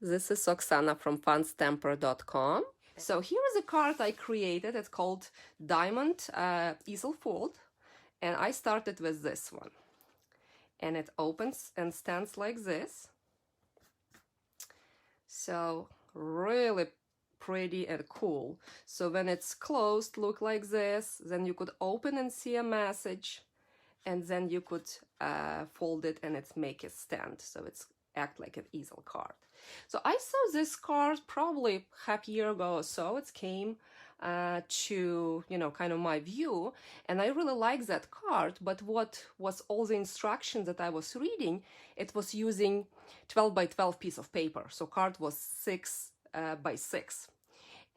This is Oksana from funstamper.com. So here is a card I created. It's called Diamond Easel Fold. And I started with this one. And it opens and stands like this. So really pretty and cool. So when it's closed, look like this. Then you could open and see a message. And then you could fold it and it's make it stand. So it's act like an easel card. So I saw this card probably half year ago or so. It came to, kind of my view, and I really like that card. But what was all the instructions that I was reading, it was using 12 by 12 piece of paper. So card was 6 by 6.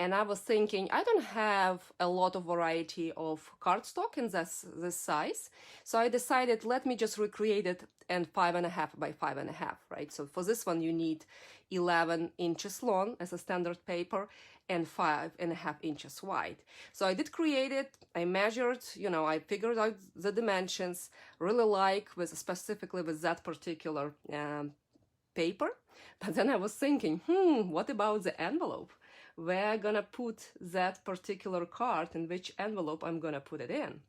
And I was thinking, I don't have a lot of variety of cardstock in this size. So I decided, let me just recreate it in 5.5 by 5.5, right? So for this one, you need 11 inches long as a standard paper and 5.5 inches wide. So I did create it. I measured, I figured out the dimensions, really like specifically with that particular paper. But then I was thinking, what about the envelope? Where I'm gonna put that particular card and which envelope I'm gonna put it in.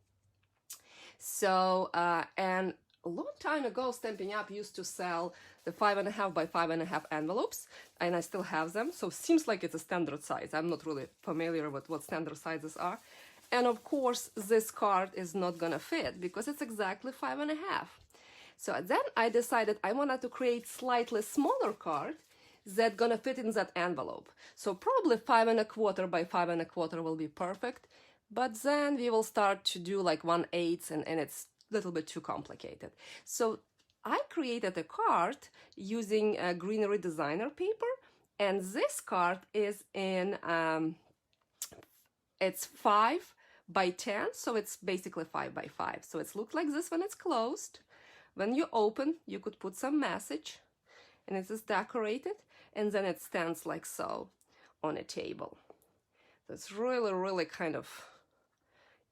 So, and a long time ago, Stampin' Up used to sell the 5.5 by 5.5 envelopes, and I still have them. So it seems like it's a standard size. I'm not really familiar with what standard sizes are. And of course, this card is not gonna fit because it's exactly 5.5. So then I decided I wanted to create slightly smaller card that's gonna fit in that envelope. So probably 5.25 by 5.25 will be perfect, but then we will start to do like 1/8 and it's a little bit too complicated. So I created a card using a greenery designer paper, and this card is in, it's 5 by 10, so it's basically 5 by 5. So it's looked like this when it's closed. When you open, you could put some message, and it is decorated, and then it stands like so on a table. That's really, really kind of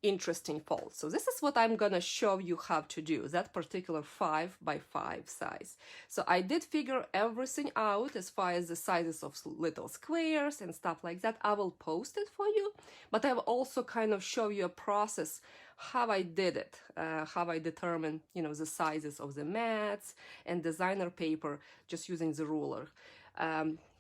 interesting fold. So this is what I'm gonna show you how to do, that particular 5 by 5 size. So I did figure everything out as far as the sizes of little squares and stuff like that. I will post it for you, but I will also kind of show you a process how I did it, how I determined, the sizes of the mats and designer paper just using the ruler.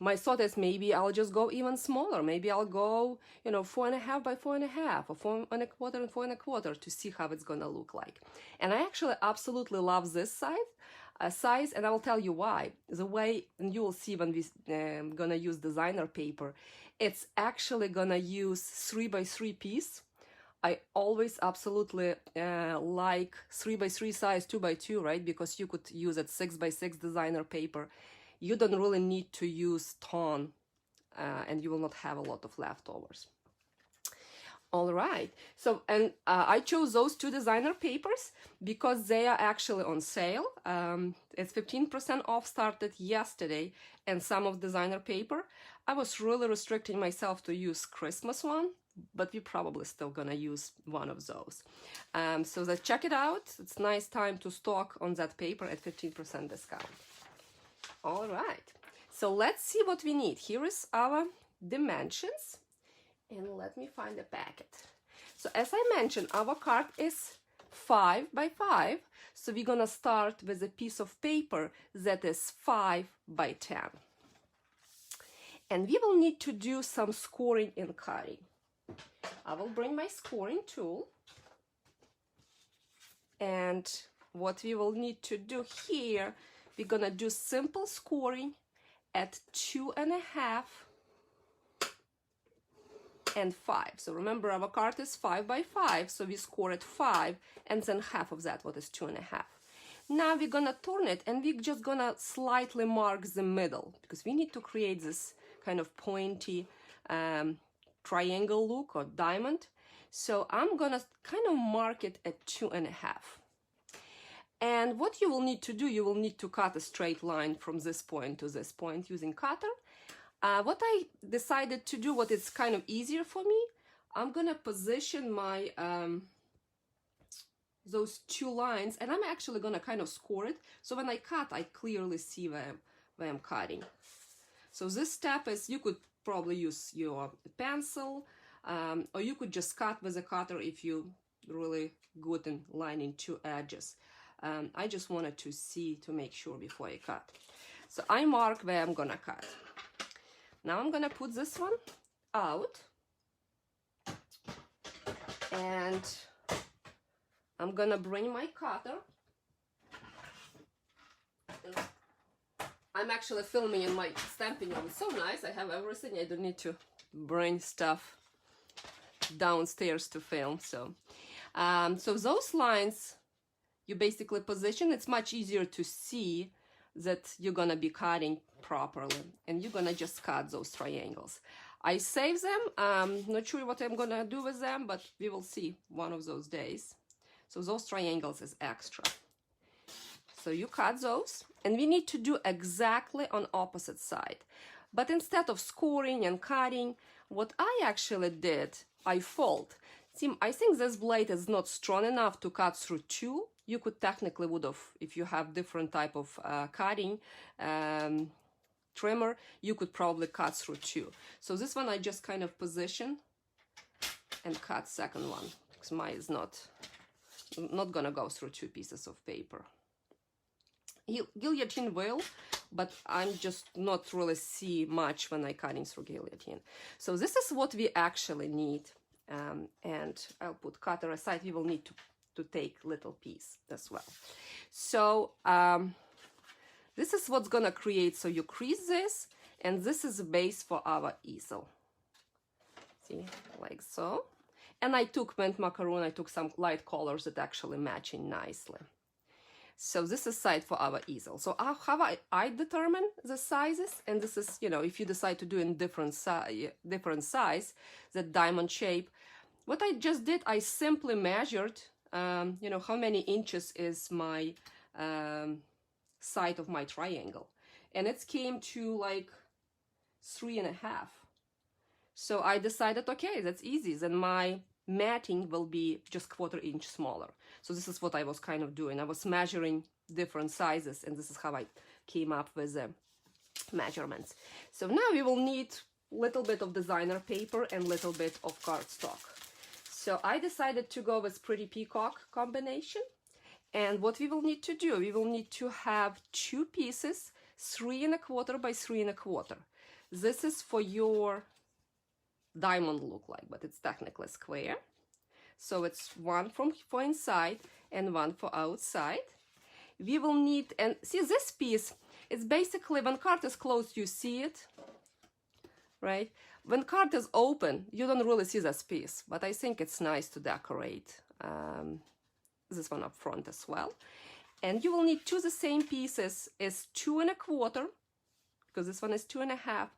My thought is maybe I'll just go even smaller. Maybe I'll go, 4.5 by 4.5 or 4.25 and 4.25 to see how it's gonna look like. And I actually absolutely love this size, and I will tell you why. The way, and you will see when we gonna use designer paper, it's actually gonna use 3 by 3 piece. I always absolutely like 3 by 3 size, 2 by 2, right? Because you could use it 6 by 6 designer paper. You don't really need to use ton, and you will not have a lot of leftovers. All right, so, and I chose those 2 designer papers because they are actually on sale. It's 15% off, started yesterday, and some of designer paper. I was really restricting myself to use Christmas one, but we're probably still gonna use one of those. So let's check it out. It's nice time to stock on that paper at 15% discount. All right, so let's see what we need. Here is our dimensions, and let me find the packet. So as I mentioned, our card is 5 by 5, so we're gonna start with a piece of paper that is 5 by 10. And we will need to do some scoring and cutting. I will bring my scoring tool, and what we will need to do here, we're gonna do simple scoring at 2.5 and 5. So remember, our card is 5 by 5, so we score at 5, and then half of that, what is 2.5. Now we're gonna turn it, and we're just gonna slightly mark the middle, because we need to create this kind of pointy triangle look or diamond. So I'm gonna kind of mark it at 2.5. And what you will need to do, you will need to cut a straight line from this point to this point using cutter. What I decided to do, what is kind of easier for me, I'm gonna position my those 2 lines, and I'm actually gonna kind of score it, so when I cut, I clearly see where I'm cutting. So this step is, you could probably use your pencil, or you could just cut with a cutter if you're really good in lining two edges. I just wanted to see, to make sure before I cut. So I mark where I'm gonna cut. Now I'm gonna put this one out, and I'm gonna bring my cutter. I'm actually filming in my Stampin' Up. It's so nice. I have everything. I don't need to bring stuff downstairs to film. So those lines you basically position. It's much easier to see that you're gonna be cutting properly, and you're gonna just cut those triangles. I save them. Not sure what I'm gonna do with them, but we will see one of those days. So those triangles is extra. So you cut those, and we need to do exactly on opposite side. But instead of scoring and cutting, what I actually did, I fold. See, I think this blade is not strong enough to cut through two. You could technically would have, if you have different type of cutting trimmer, you could probably cut through two. So this one I just kind of position and cut second one, because mine is not gonna go through two pieces of paper. Guillotine will, but I'm just not really see much when I cutting through guillotine. So this is what we actually need, and I'll put cutter aside. We will need to take little piece as well. So this is what's gonna create. So you crease this, and this is the base for our easel. See, like so. And I took mint macaroon. I took some light colors that actually matching nicely. So this is side for our easel. So how I determine the sizes, and this is, you know, if you decide to do in different size, the diamond shape. What I just did, I simply measured, you know, how many inches is my side of my triangle, and it came to like 3.5. So I decided, okay, that's easy. Then my matting will be just 1/4 inch smaller. So this is what I was kind of doing. I was measuring different sizes, and this is how I came up with the measurements. So now we will need a little bit of designer paper and a little bit of cardstock. So I decided to go with Pretty Peacock combination. And what we will need to do, we will need to have two pieces, 3¼ by 3¼ This is for your diamond look like, but it's technically square. So it's one for inside and one for outside. We will need, and see this piece, it's basically when card is closed, you see it, right? When card is open, you don't really see this piece, but I think it's nice to decorate this one up front as well. And you will need two the same pieces is 2¼ because this one is 2.5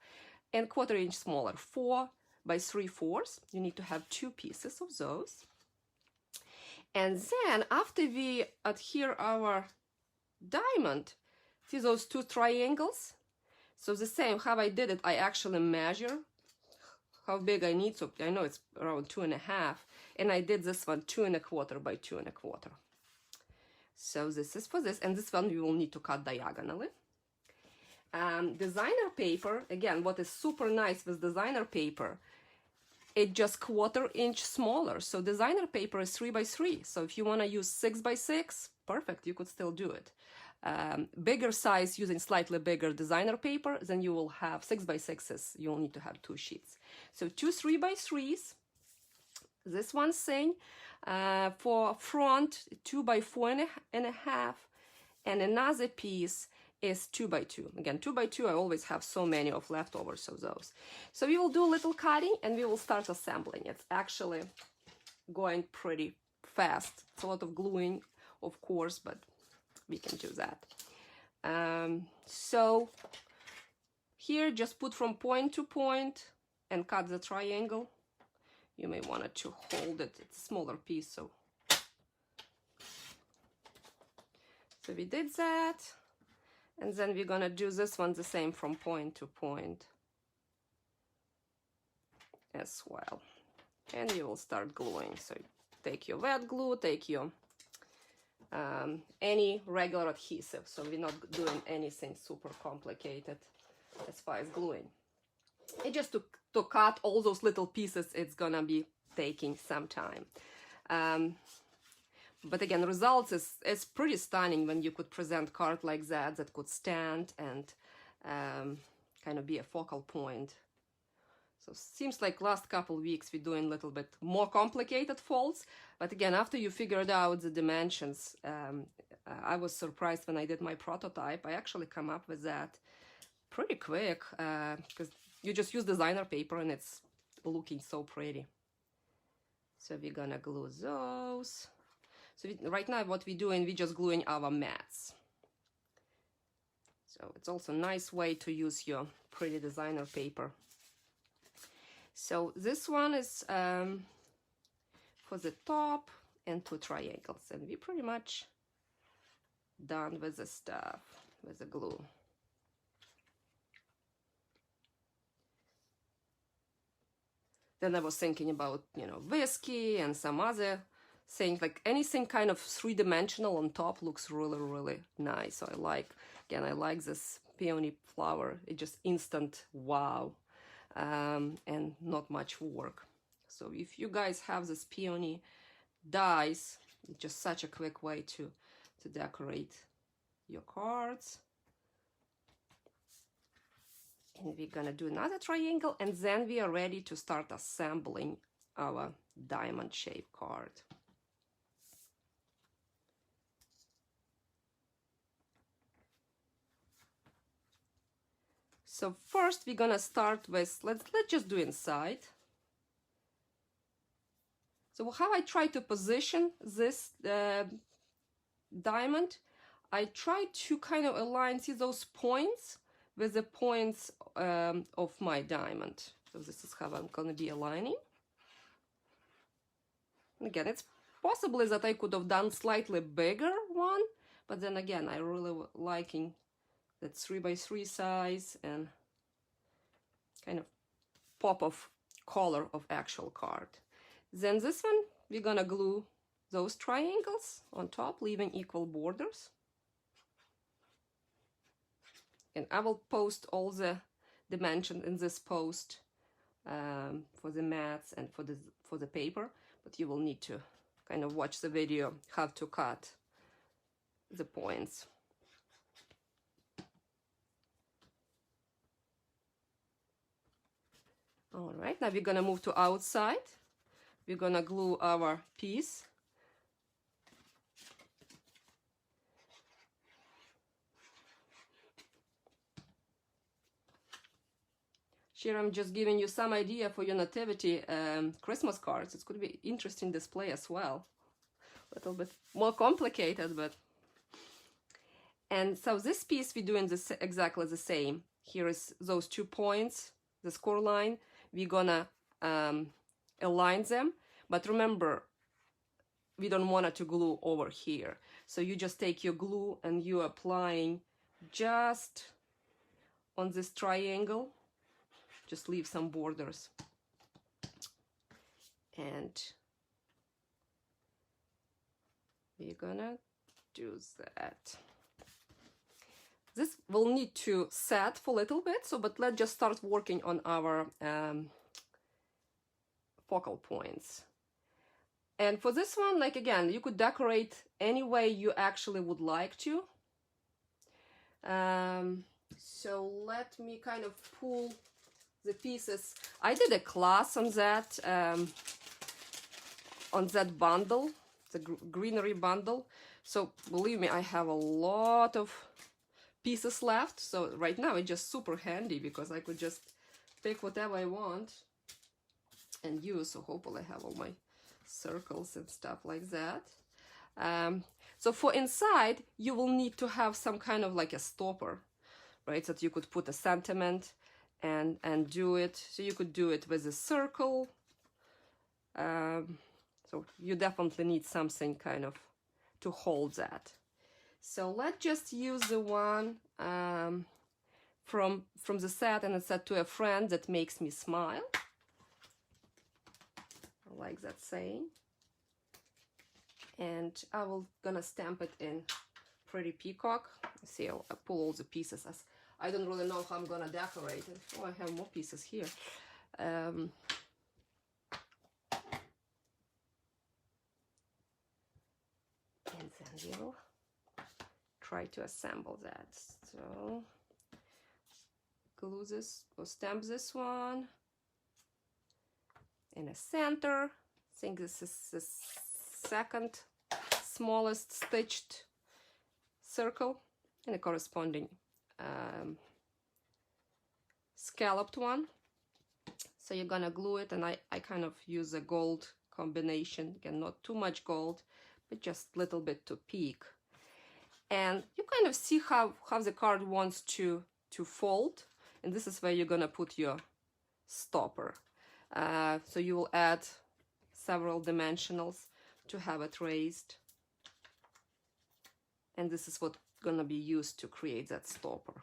and 1/4 inch smaller, 4 by 3/4. You need to have two pieces of those. And then after we adhere our diamond, see those two triangles? So the same, how I did it, I actually measure how big I need. So I know it's around 2.5, and I did this one 2¼ by 2¼ So this is for this, and this one we will need to cut diagonally. Designer paper, again, what is super nice with designer paper, it just 1/4 inch smaller. So designer paper is 3 by 3. So if you want to use 6 by 6, perfect, you could still do it. Bigger size, using slightly bigger designer paper, then you will have 6 by 6s. You'll need to have two sheets. So two 3 by 3s. This one thing for front, 2 by 4.5, and another piece is 2 by 2. Again, 2 by 2, I always have so many of leftovers of those. So we will do a little cutting and we will start assembling. It's actually going pretty fast. It's a lot of gluing, of course, but we can do that. So here, just put from point to point and cut the triangle. You may want it to hold it. It's a smaller piece, so we did that. And then we're gonna do this one the same from point to point as well. And you will start gluing. So take your wet glue, take your any regular adhesive. So we're not doing anything super complicated. as far as gluing. It just to cut all those little pieces, it's gonna be taking some time. But again, results is pretty stunning when you could present card like that could stand and kind of be a focal point. So seems like last couple weeks we're doing a little bit more complicated folds, but again, after you figured out the dimensions, I was surprised when I did my prototype. I actually come up with that pretty quick because you just use designer paper and it's looking so pretty. So we're gonna glue those. So right now what we're doing, we're just gluing our mats. So it's also a nice way to use your pretty designer paper. So this one is for the top and 2 triangles, and we're pretty much done with the stuff, with the glue. Then I was thinking about, you know, whiskey and some other things, like anything kind of 3-dimensional on top looks really, really nice. So I like, again, I like this peony flower. It just instant wow, and not much work. So if you guys have this peony dies, it's just such a quick way to decorate your cards. And we're gonna do another triangle, and then we are ready to start assembling our diamond shaped card. So first we're gonna start with, let's just do inside. So how I try to position this diamond, I try to kind of align, see those points with the points of my diamond. So this is how I'm gonna be aligning. And again, it's possibly that I could have done slightly bigger one, but then again, I really liking that 3x3 size and kind of pop of color of actual card. Then this one, we're gonna glue those triangles on top, leaving equal borders. And I will post all the dimensions in this post for the mats and for the paper, but you will need to kind of watch the video how to cut the points. All right, now we're gonna move to outside. We're gonna glue our piece. Here I'm just giving you some idea for your nativity Christmas cards. It could be interesting display as well. A little bit more complicated, but. And so this piece we're doing this exactly the same. Here is those 2 points, the score line. We're gonna align them, but remember, we don't want it to glue over here. So you just take your glue and you're applying just on this triangle. Just leave some borders. And we're gonna do that. This will need to set for a little bit, so but let's just start working on our focal points. And for this one, like again, you could decorate any way you actually would like to. So let me kind of pull the pieces. I did a class on that bundle, the greenery bundle. So believe me, I have a lot of pieces left. So right now it's just super handy because I could just pick whatever I want and use. So hopefully I have all my circles and stuff like that. So for inside, you will need to have some kind of like a stopper, right? So that you could put a sentiment and do it. So you could do it with a circle. So you definitely need something kind of to hold that. So let's just use the one from the set, and it said to a friend that makes me smile. I like that saying. And I will gonna stamp it in Pretty Peacock. See, I'll pull all the pieces I don't really know how I'm gonna decorate it. Oh, I have more pieces here. And then we'll try to assemble that. So glue this or stamp this one in the center. I think this is the second smallest stitched circle, and the corresponding scalloped one. So you're gonna glue it, and I kind of use a gold combination. Again, not too much gold, but just a little bit to peak. And you kind of see how the card wants to fold, and this is where you're gonna put your stopper. So you will add several dimensionals to have it raised, and this is what's gonna be used to create that stopper.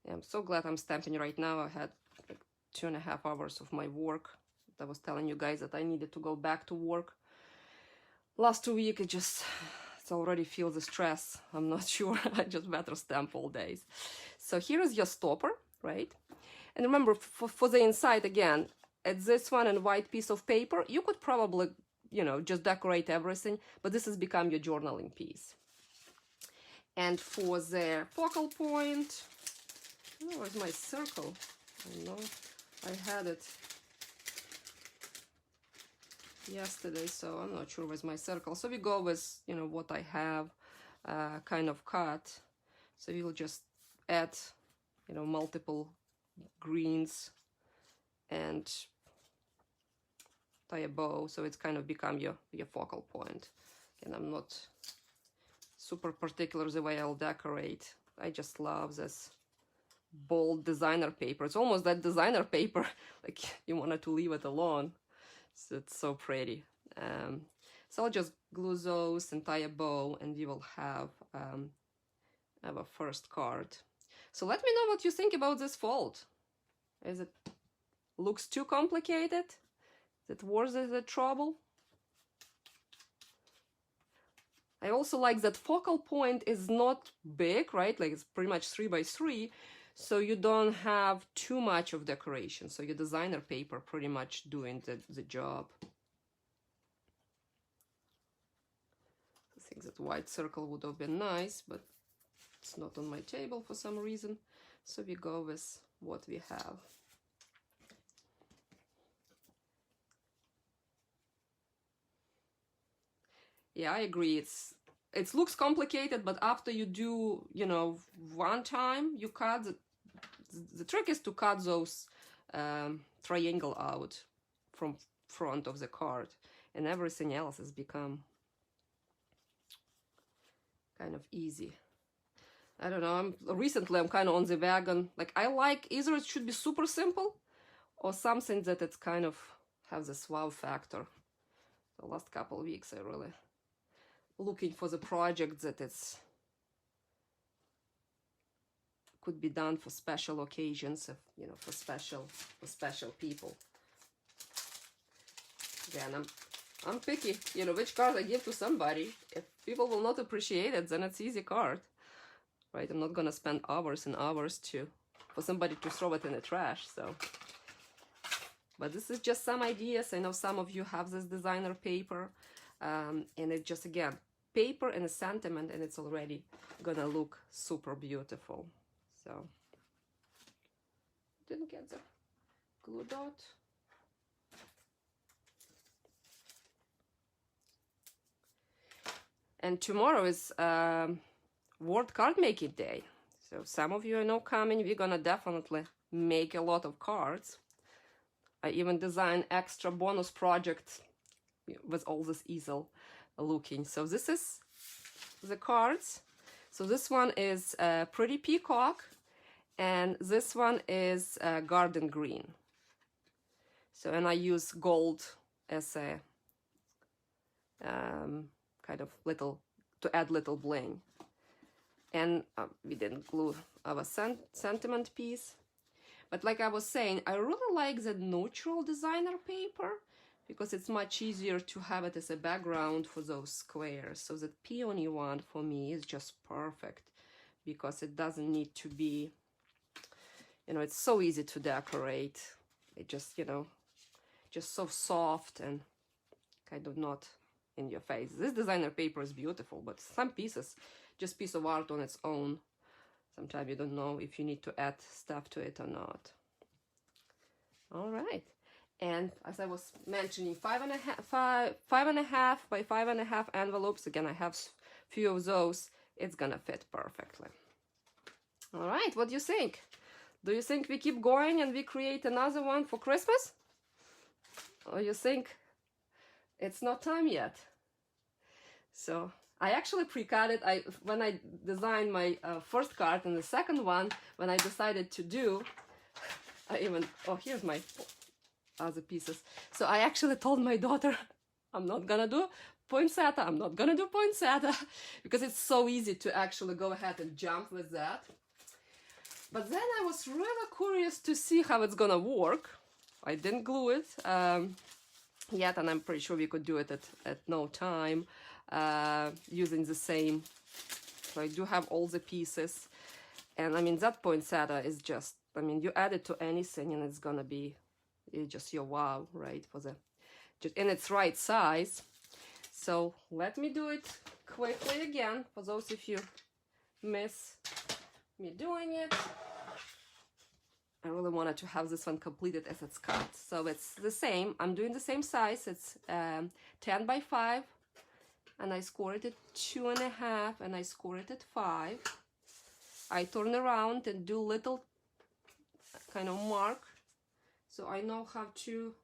Yeah, I'm so glad I'm stamping right now. I had like 2.5 hours of my work. I was telling you guys that I needed to go back to work. Last 2 weeks, it already feels the stress. I'm not sure. I just better stamp all days. So here is your stopper, right? And remember, for the inside, again, at this one and white piece of paper, you could probably, you know, just decorate everything, but this has become your journaling piece. And for the focal point, oh, where's my circle? I know I had it yesterday, so I'm not sure where's my circle. So we go with, you know, what I have kind of cut. So we'll just add, you know, multiple greens and tie a bow, so it's kind of become your focal point. And I'm not super particular the way I'll decorate. I just love this bold designer paper. It's almost that designer paper, like you wanted to leave it alone. So it's so pretty. So I'll just glue those and tie a bow, and you will have a first card. So let me know what you think about this fold. Is it looks too complicated? Is it worth the trouble? I also like that focal point is not big, right? Like it's pretty much 3 by 3, so you don't have too much of decoration. So your designer paper pretty much doing the job. I think that white circle would have been nice, but it's not on my table for some reason. So we go with what we have. Yeah, I agree. It looks complicated, but after you do, you know, one time, you cut. The trick is to cut those triangle out from front of the card, and everything else has become kind of easy. I don't know. Recently I'm kind of on the wagon. Like I like either it should be super simple, or something that it's kind of has this wow factor. The last couple of weeks I really looking for the project that it's could be done for special occasions, you know, for special people. Again, I'm picky, you know, which card I give to somebody. If people will not appreciate it, then it's easy card, right? I'm not gonna spend hours and hours for somebody to throw it in the trash. So, but this is just some ideas. I know some of you have this designer paper, and it just, again, paper and a sentiment, and it's already gonna look super beautiful. So, didn't get the glue dot. And tomorrow is World Card Making Day. So some of you I know coming, we're gonna definitely make a lot of cards. I even designed extra bonus projects with all this easel looking. So this is the cards. So this one is Pretty Peacock, and this one is Garden Green. So, and I use gold as a kind of little, to add little bling. And we didn't glue our sentiment piece. But like I was saying, I really like the neutral designer paper because it's much easier to have it as a background for those squares. So the peony one for me is just perfect because it doesn't need to be, you know, it's so easy to decorate. It just, you know, just so soft and kind of not in your face. This designer paper is beautiful, but some pieces, just piece of art on its own, sometimes you don't know if you need to add stuff to it or not. All right. And as I was mentioning, 5.5 by 5.5 envelopes. Again, I have few of those. It's gonna fit perfectly. All right, what do you think? Do you think we keep going and we create another one for Christmas? Or you think it's not time yet? So I actually pre-cut it. When I designed my first card and the second one, when I decided to do, oh, here's my other pieces. So I actually told my daughter, I'm not gonna do poinsettia, I'm not gonna do poinsettia, because it's so easy to actually go ahead and jump with that. But then I was really curious to see how it's gonna work. I didn't glue it yet, and I'm pretty sure we could do it at no time using the same. So I do have all the pieces, and I mean that poinsettia is just, I mean, you add it to anything and it's gonna be just your wow, right? For the just in its right size. So let me do it quickly again for those of you miss me doing it. I really wanted to have this one completed as it's cut. So it's the same. I'm doing the same size. It's 10 by 5, and I scored it at 2.5, and I scored it at 5. I turn around and do little kind of mark, so I know how to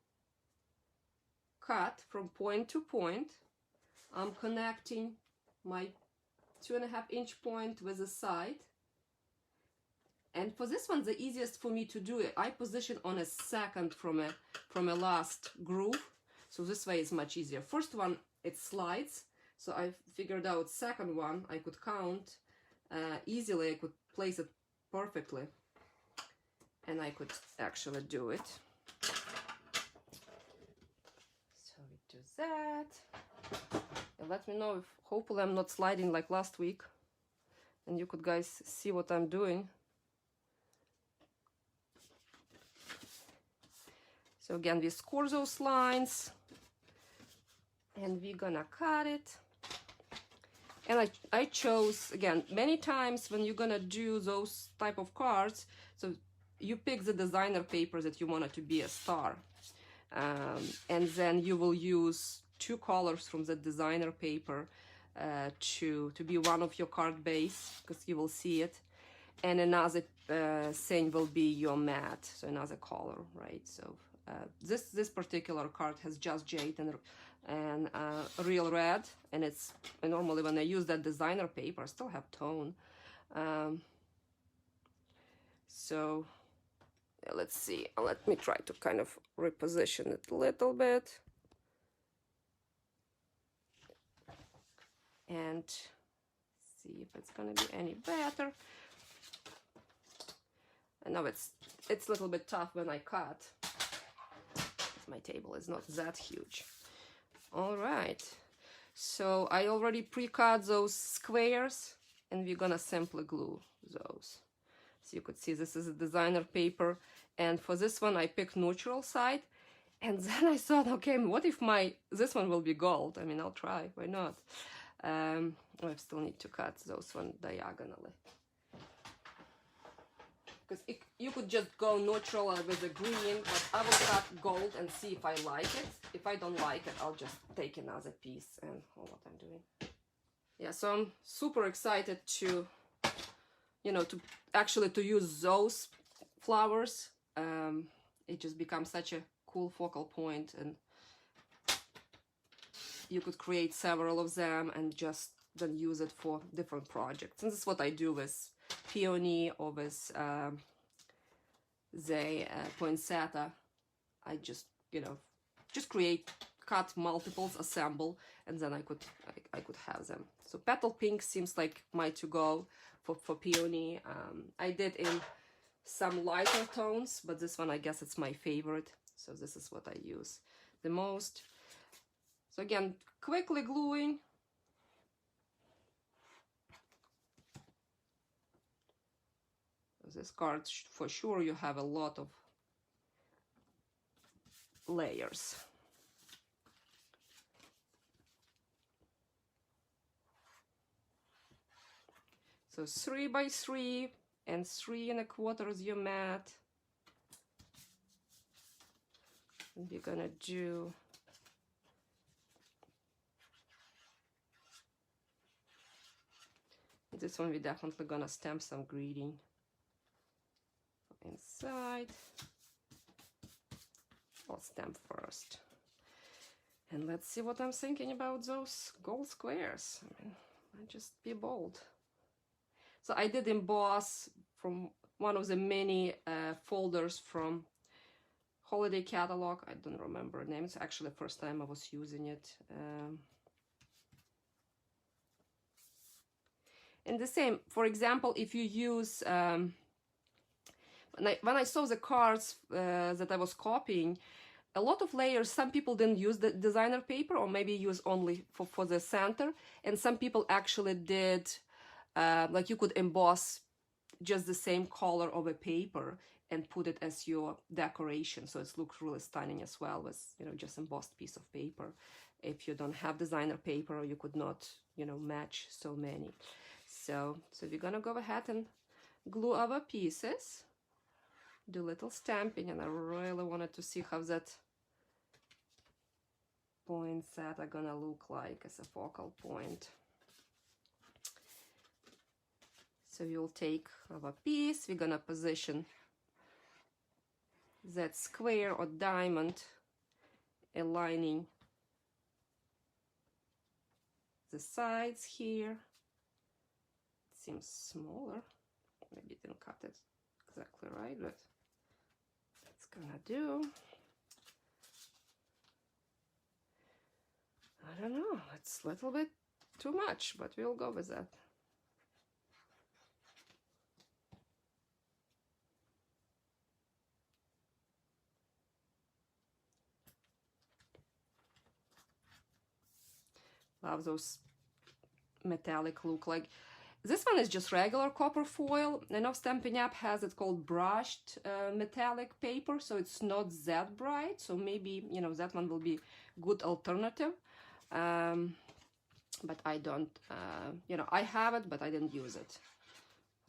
cut from point to point. I'm connecting my 2.5-inch point with the side. And for this one, the easiest for me to do it, I position on a second from a last groove. So this way is much easier. First one, it slides. So I figured out second one, I could count easily. I could place it perfectly. And I could actually do it. So we do that. And let me know if, hopefully I'm not sliding like last week. And you could guys see what I'm doing. So again, we score those lines and we're gonna cut it. And I chose, again, many times when you're gonna do those type of cards, so you pick the designer paper that you want it to be a star. And then you will use 2 colors from the designer paper to be one of your card base, because you will see it. And another thing will be your matte, so another color, right? So this particular card has just jade and real red, and it's, and normally when I use that designer paper I still have tone. So let's see, let me try to kind of reposition it a little bit and see if it's gonna be any better. I know it's a little bit tough when I cut. My table is not that huge. All right, so I already pre-cut those squares and we're gonna simply glue those. So you could see this is a designer paper, and for this one I picked neutral side, and then I thought, okay, what if this one will be gold? I mean, I'll try, why not? I still need to cut those one diagonally. Because you could just go neutral with the green, but I will cut gold and see if I like it. If I don't like it, I'll just take another piece and what I'm doing. Yeah, so I'm super excited to, you know, to actually to use those flowers. It just becomes such a cool focal point, and you could create several of them and just then use it for different projects. And this is what I do with peony or with the poinsettia. I just, you know, just cut multiples, assemble, and then I could have them. So petal pink seems like my to-go for peony. I did in some lighter tones, but this one I guess it's my favorite, so this is what I use. the most. So again, quickly gluing. This card, for sure, you have a lot of layers. So 3 by 3 and 3 1/4 is your mat. And we're gonna do this one. We're definitely gonna stamp some greeting inside. I'll stamp first. And let's see what I'm thinking about those gold squares. I mean, I just be bold. So I did emboss from one of the many folders from holiday catalog. I don't remember the name. It's actually the first time I was using it. And the same, for example, if you use, when I saw the cards that I was copying, a lot of layers, some people didn't use the designer paper or maybe use only for the center. And some people actually did, like you could emboss just the same color of a paper and put it as your decoration. So it looks really stunning as well with, you know, just embossed piece of paper. If you don't have designer paper, you could not, you know, match so many. So we're gonna go ahead and glue our pieces, do little stamping, and I really wanted to see how that point set are gonna look like as a focal point. So you'll take our piece, we're gonna position that square or diamond aligning the sides here. It seems smaller, maybe it didn't cut it exactly right, but it's gonna do. I don't know, it's a little bit too much, but we'll go with that. Love those metallic look. Like this one is just regular copper foil. I know Stampin' Up has it called brushed metallic paper, so it's not that bright. So maybe, you know, that one will be good alternative. But I don't, you know, I have it, but I didn't use it.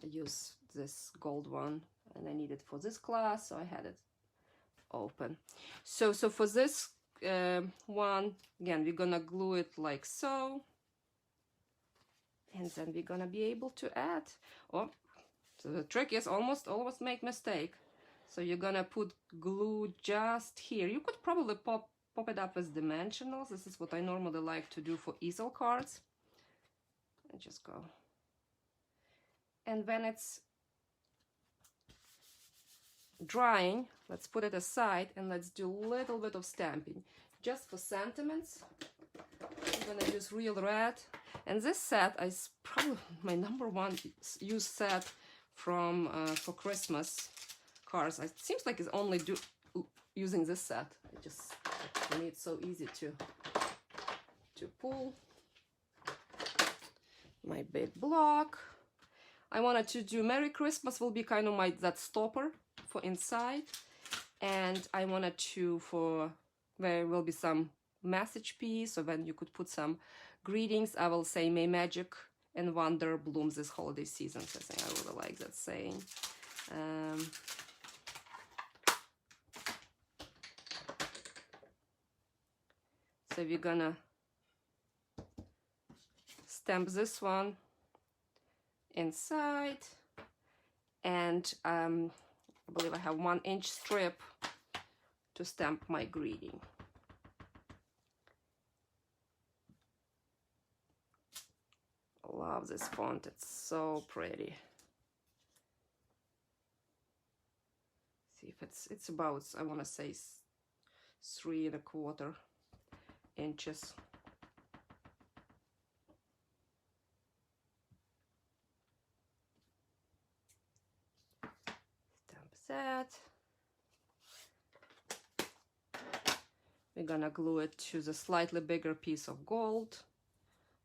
I use this gold one, and I need it for this class, so I had it open. So for this one, again, we're gonna glue it like so, and then we're gonna be able to add. Oh, so the trick is almost make mistake. So you're gonna put glue just here. You could probably pop it up as dimensionals. This is what I normally like to do for easel cards. And just go. And when it's drying, let's put it aside and let's do a little bit of stamping. Just for sentiments, I'm gonna use real red. And this set is probably my #1 used set from for Christmas cards. It seems like it's only using this set. It just, for me, it's so easy to pull. My big block. I wanted to do Merry Christmas will be kind of that stopper for inside, and I wanted to, for there will be some message piece, so then you could put some greetings. I will say, may magic and wonder bloom this holiday season. So I think I really like that saying. So we're gonna stamp this one inside, and I believe I have 1-inch strip to stamp my greeting. I love this font, it's so pretty. See if it's about, I want to say 3 1/4 inches. Stamp that. We're gonna glue it to the slightly bigger piece of gold,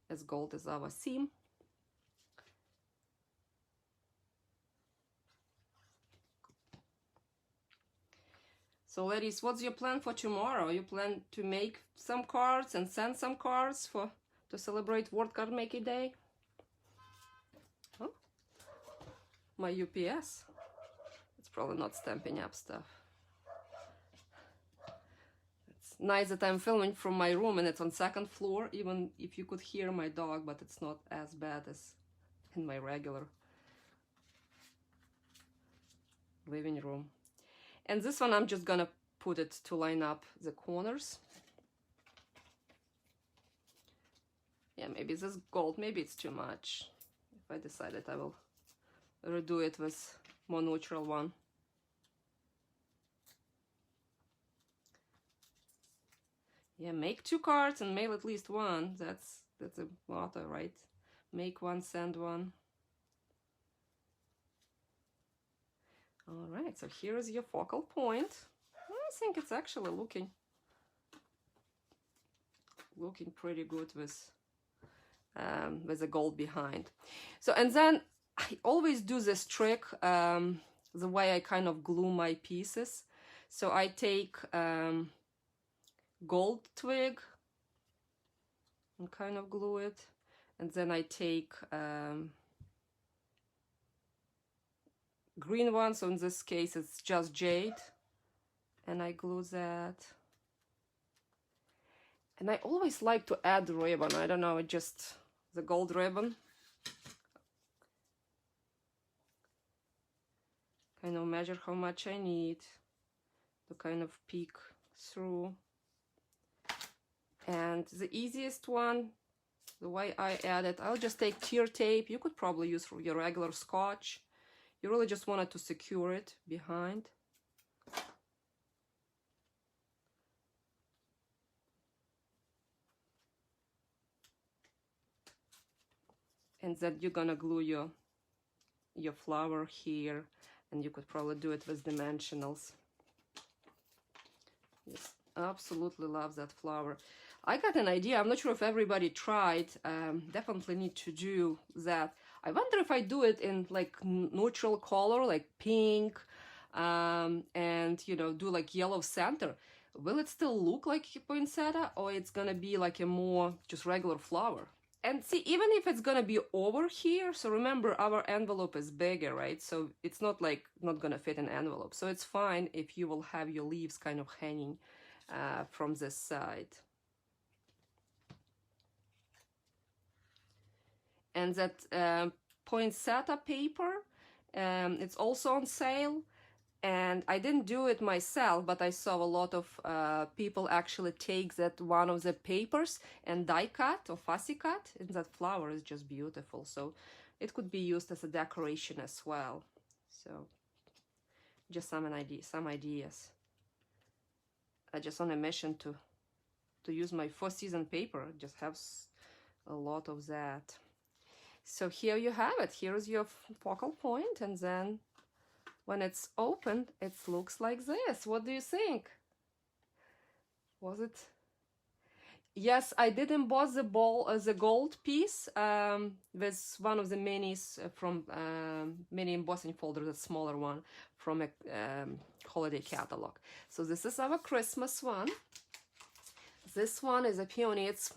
as gold is our theme. So ladies, what's your plan for tomorrow? You plan to make some cards and send some cards to celebrate World Card Making Day? Oh, my UPS. It's probably not Stampin' Up stuff. It's nice that I'm filming from my room and it's on second floor, even if you could hear my dog, but it's not as bad as in my regular living room. And this one, I'm just gonna put it to line up the corners. Yeah, maybe this gold, maybe it's too much. If I decided, I will redo it with more neutral one. Yeah, make 2 cards and mail at least one. That's a motto, right? Make one, send one. All right, so here is your focal point. I think it's actually looking pretty good with the gold behind. So, and then I always do this trick, the way I kind of glue my pieces. So I take gold twig and kind of glue it, and then I take green one, so in this case it's just jade, and I glue that. And I always like to add ribbon. I don't know, it just the gold ribbon. Kind of measure how much I need to kind of peek through. And the easiest one, the way I add it, I'll just take tear tape. You could probably use your regular scotch. You really just wanted to secure it behind. And then you're gonna glue your flower here, and you could probably do it with dimensionals. Yes, absolutely love that flower. I got an idea. I'm not sure if everybody tried. Definitely need to do that. I wonder if I do it in like neutral color, like pink, and you know, do like yellow center. Will it still look like a poinsettia, or it's gonna be like a more just regular flower? And see, even if it's gonna be over here, so remember our envelope is bigger, right? So it's not like not gonna fit an envelope. So it's fine if you will have your leaves kind of hanging from this side. And that poinsettia paper, it's also on sale. And I didn't do it myself, but I saw a lot of people actually take that one of the papers and die cut or fussy cut, and that flower is just beautiful. So it could be used as a decoration as well. So just some ideas. I just on a mission to use my 4-season paper. Just have a lot of that. So here you have it. Here is your focal point, and then when it's opened, it looks like this. What do you think? Was it? Yes, I did emboss the gold piece with one of the minis from mini embossing folder, the smaller one from a holiday catalog. So this is our Christmas one. This one is a peony. It's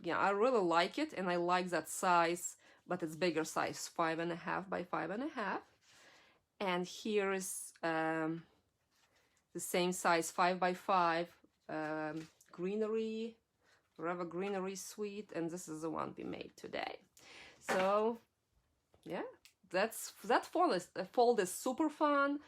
yeah, I really like it, and I like that size, but it's bigger size, 5.5 by 5.5. And here is the same size, 5 by 5, greenery, Forever Greenery Suite, and this is the one we made today. So yeah, that fold is super fun.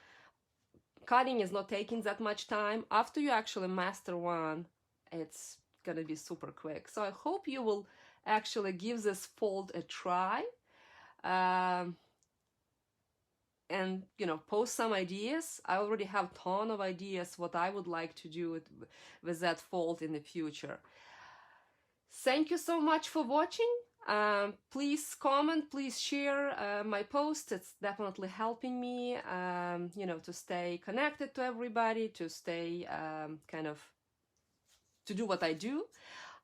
Cutting is not taking that much time. After you actually master one, it's gonna be super quick. So I hope you will actually give this fold a try. And you know, post some ideas. I already have a ton of ideas what I would like to do with that fold in the future. Thank you so much for watching. Please comment, please share my post. It's definitely helping me, you know, to stay connected to everybody, to stay kind of to do what I do.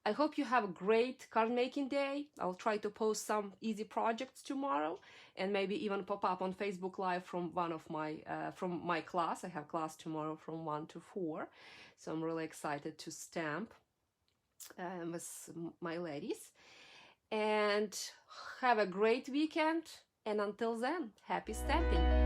I hope you have a great card making day. I'll try to post some easy projects tomorrow and maybe even pop up on Facebook Live from one of my from my class. I have class tomorrow from 1 to 4, so I'm really excited to stamp with my ladies. And have a great weekend, and until then, happy stamping!